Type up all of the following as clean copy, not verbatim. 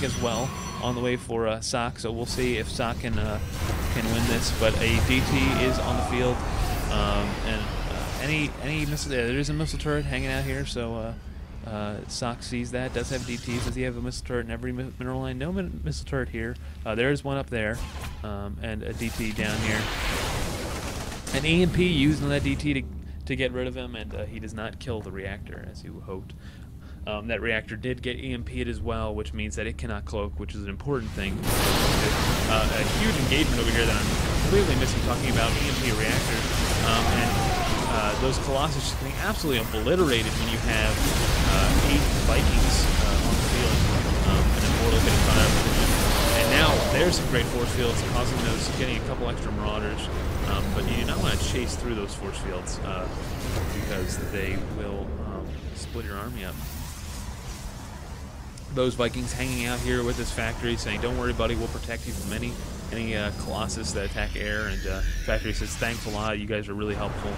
tank as well on the way for aTnSocke, so we'll see if aTnSocke can win this. But a DT is on the field, and any missile, there is a missile turret hanging out here, so aTnSocke sees that. Does have DTs. Does he have a missile turret in every mineral line? No missile turret here. There is one up there, and a DT down here. An EMP used on that DT to get rid of him, and he does not kill the reactor as you hoped. That reactor did get EMP'd as well, which means that it cannot cloak, which is an important thing. A huge engagement over here that I'm completely missing talking about EMP reactors, and those Colossus just getting absolutely obliterated when you have 8 Vikings on the field, and Immortal getting caught out of position. And now there's some great force fields causing those, getting a couple extra Marauders, but you do not want to chase through those force fields because they will split your army up. Those Vikings hanging out here with this factory saying, don't worry buddy, we'll protect you from any Colossus that attack air, and factory says, thanks a lot, you guys are really helpful.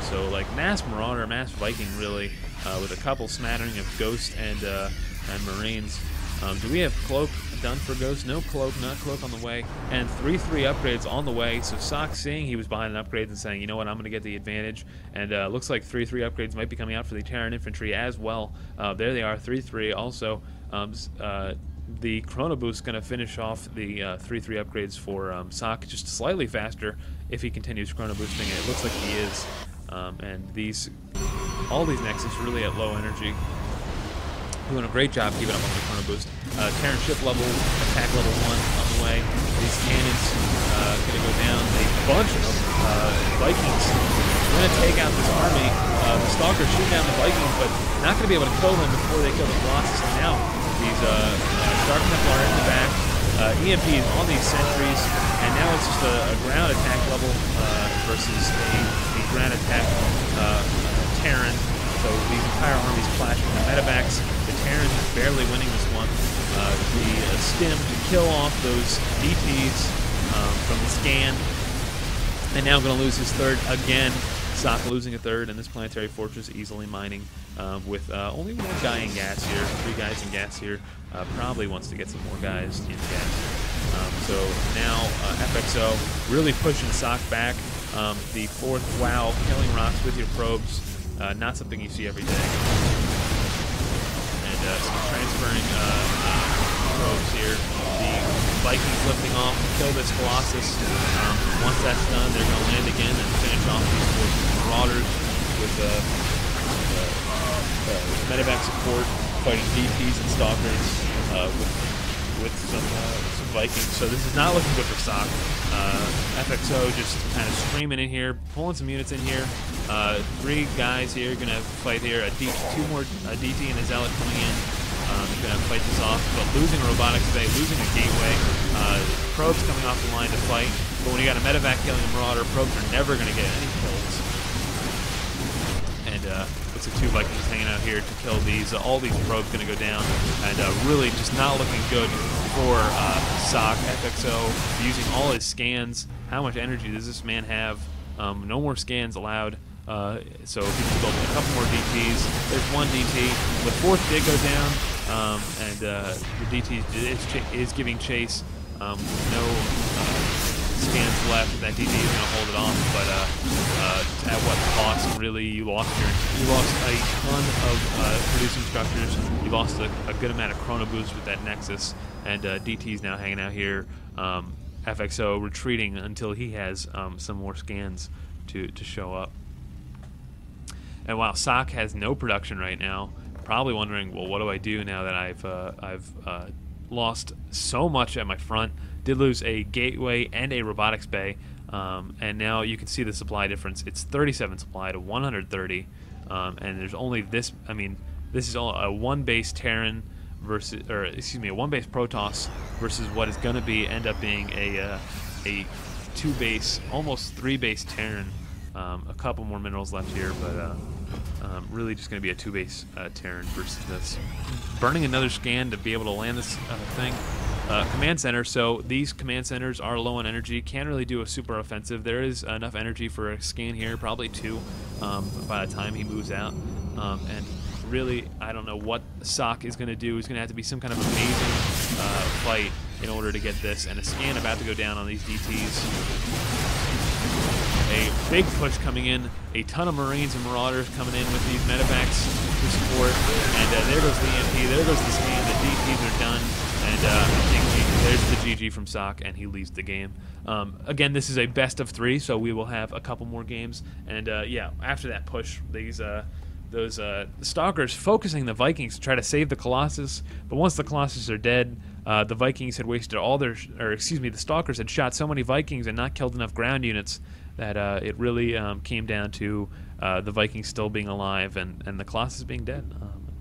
So like mass Marauder, mass Viking really, with a couple smattering of Ghost and Marines. Do we have Cloak done for Ghost? No Cloak, not Cloak on the way, and 3-3 upgrades on the way. So aTnSocke seeing he was behind an upgrade and saying, you know what, I'm going to get the advantage, and looks like 3-3 upgrades might be coming out for the Terran Infantry as well. There they are, 3-3 also. The Chrono Boost going to finish off the 3-3 upgrades for aTnSocke just slightly faster if he continues Chrono Boosting, and it looks like he is. And all these Nexus really at low energy, doing a great job keeping up on the Chrono Boost. Terran ship level, attack level 1 on the way. These cannons going to go down. A bunch of Vikings going to take out this army. The Stalkers shoot down the Vikings, but not going to be able to kill them before they kill the Colossus. And now these Dark Templar in the back, EMP is on these sentries, and now it's just a ground attack level versus a ground attack Terran. So these entire armies clashing. The medevacs, the Terrans are barely winning this one. The stim to kill off those DTs from the scan, and now going to lose his third again. aTnSocke losing a third, and this planetary fortress easily mining with only one guy in gas here, 3 guys in gas here. Probably wants to get some more guys in gas. So now FXO really pushing aTnSocke back. The 4th WoW, killing rocks with your probes, not something you see every day. And some transferring probes here. The Vikings lifting off to kill this Colossus. Once that's done, they're going to land again and finish off these forces. Marauders with medevac support, fighting DTs and Stalkers with some Vikings. So this is not looking good for aTnSocke. FXO just kind of streaming in here, pulling some units in here. 3 guys here going to fight here. 2 more DT and a Zealot coming in. Going to fight this off, but losing robotics today, losing a gateway. Probes coming off the line to fight, but when you got a medevac killing a Marauder, probes are never going to get any kills. And looks like 2 Vikings hanging out here to kill these. All these probes going to go down, and really just not looking good for aTnSocke. FXO using all his scans. How much energy does this man have? No more scans allowed. So he can build a couple more DTs. There's 1 DT. The 4th did go down, and the DT is giving chase. No scans left. That DT is going to hold it off, but at what cost? Really, you lost a ton of producing structures. You lost a good amount of Chrono Boost with that Nexus, and DT's now hanging out here. FXO retreating until he has some more scans to show up. And while aTnSocke has no production right now, probably wondering, well, what do I do now that I've lost so much at my front? Did lose a gateway and a robotics bay, and now you can see the supply difference. It's 37 supply to 130, and there's only this. I mean, this is all a 1 base Terran versus, or excuse me, a 1 base Protoss versus what is going to end up being a 2 base, almost 3 base Terran. A couple more minerals left here, but really just going to be a 2 base Terran versus this. Burning another scan to be able to land this thing. Command center, so these command centers are low on energy, can't really do a super offensive. There is enough energy for a scan here, probably 2 by the time he moves out. And really, I don't know what aTnSocke is going to do. He's going to have to be some kind of amazing fight in order to get this, and a scan about to go down on these DTs. A big push coming in, a ton of Marines and Marauders coming in with these medevacs to support, and there goes the EMP, there goes the scan, the DTs are done, and I think there's the GG from Sock, and he leads the game. Again, this is a best of 3, so we will have a couple more games, and yeah, after that push, those Stalkers focusing the Vikings to try to save the Colossus, but once the Colossus are dead, the Vikings had wasted all their, the Stalkers had shot so many Vikings and not killed enough ground units that it really came down to the Vikings still being alive and the Colossus being dead.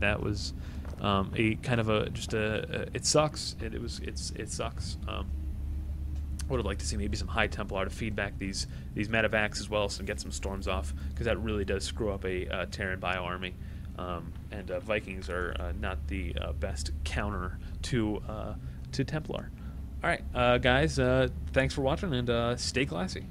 That was a kind of it sucks. It sucks. Would have liked to see maybe some High Templar to feed back these medevacs as well, so get some storms off, because that really does screw up a Terran bio army. And Vikings are not the best counter to Templar. All right, guys, thanks for watching, and stay classy.